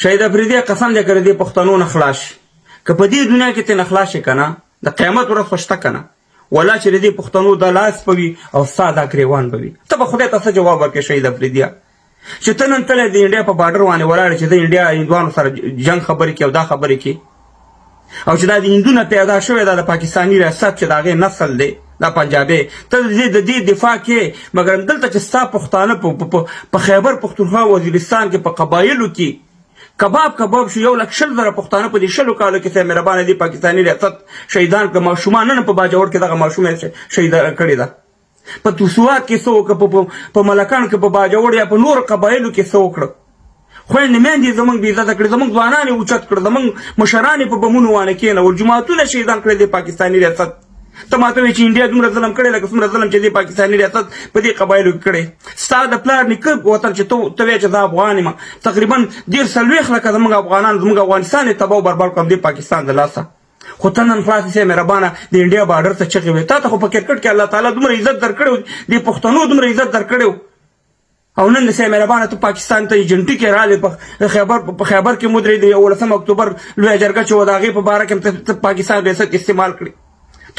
شهید افریدي قسم دې کړی دې پښتنو نه خلاص شي که په دې دنیا کې ته نه خلاص شي که نه د قیامت ورځ خو شته که نه والله چې د دې پښتنو دا لاس به وي او ستا دا ګریوان به وي ته به خدای ته څه جواب ورکړې شهید افریدیه چې ته نن تللی د انډیا په باډر باندې ولاړې چې د انډیا هندوانو سره جنګ خبرې کوي او دا خبرې کوي او چې دا د هندو نه پیدا شوی دا د پاکستاني ریاست چې د هغې نسل دی دا پنجابی ته د دې دفاع کې مګر دلته چې ستا پښتانه په خیبر پښتونخوا وزیرستان کې په قبایلو کې کباب شو 1,00,000 پښتانه په دې 20 کالو کې مهربانه دي پاکستاني ریاست شهیدان کړه ماشومان نه په باجوړ کې دغه ماشوم شهید کړی ده په توسوات کې څه وکړه په ملکان کې په باجوړ یا په نور قبایلو کې څه وکړه خویندې میندې زموږ بې عزته کړې زموږ ځوانان یې اوچت کړه زموږ مشران یې په بمونو وانه کېنول جوماتونه شهیدان کړی دی پاکستاني ریاست ته ماته وایې چې انډیا دومره ظلم کړی لکه څومره ظلم چې دی پاکستاني ریاست په دې قبایلو کې کړی ستا د پلار نیکه وطن چې ته وایې چې زه افغان یم تقریبا 1.4 لکه زموږ افغانان زموږ افغانستان یې تباه و برباد کړم دې پاکستان د لاسه خو ته نن خلاص شې مهربانه د انډیا باډر ته چغې وې تا ته خو په کرکټ کې الله تعالی دومره عزت درکړی و دې پښتنو دومره عزت درکړی و او نن د سې مهربانه ته پاکستان ته ایجنټي کې راغلې په خیبر کې مودرې د 18 اکتوبر لویه جرګه چې و د هغې په باره کې ته پاکستان ریاست استعمال کړي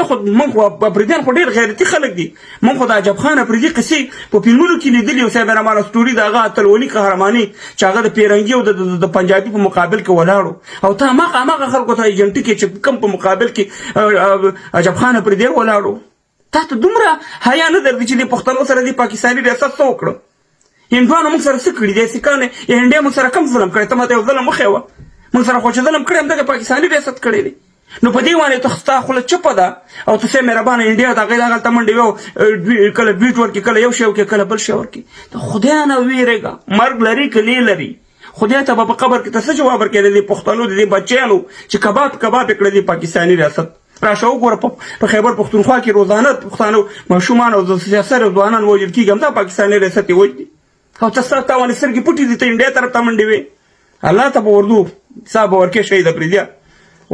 ته خو موږ خو افریدیان خو ډېر غیرتي خلک دي موږ خو د عجب خان افریدي قصې په فلمونو کې لیدلي او صاحب رحمانه سټوري د هغه اتلولي قهرماني چې هغه د پیرنګي او د پنجابي په مقابل کې ولاړو او ته هماغه خلکو ته ایجنټي کې چې کم په مقابل کې عجب خان افریدي ولاړو تا ته دومره حیا نه درځي چې د پښتنو سره د پاکستاني ریاست څه وکړه هندوانو موږ سره څه کړي دي سیکانې انډیا موږ سره کم ظلم کړی ته ماته یو ظلم وښیوه موږ سره خو چې ظلم کړی همدغه پاکستاني ریاست کړی دی نو په دې باندې ته ستا خوله چپه ده او ته سې مهربانه انډیا د هغې هغلته منډې ویو کله ډویټ ورکړي کله یو شی وکړي کله بل شی ورکړي د خدای نه ویرېږه مرګ لري که لې لري خدای ته به په قبر کې ته څه جواب ورکړې د دې پښتنو د دې بچیانو چې کباب یې کړی دی پاکستاني ریاست راشه وګوره په خیبر پښتونخوا کې روزانه پښتانه ماشومان او سیاسر ځوانان وژل کېږي همدا پاکستاني ریاست یې وژني او ته ستا باندې سترګې پټې دي ته انډیا طرف ته منډې وې الله ته به اردو سا به ورکې شهید افریدیه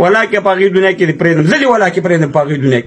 ولا کې په هغې دنیا کې دې پرېږدم زه دې ولا کې پرېږدم په هغې دنیا کې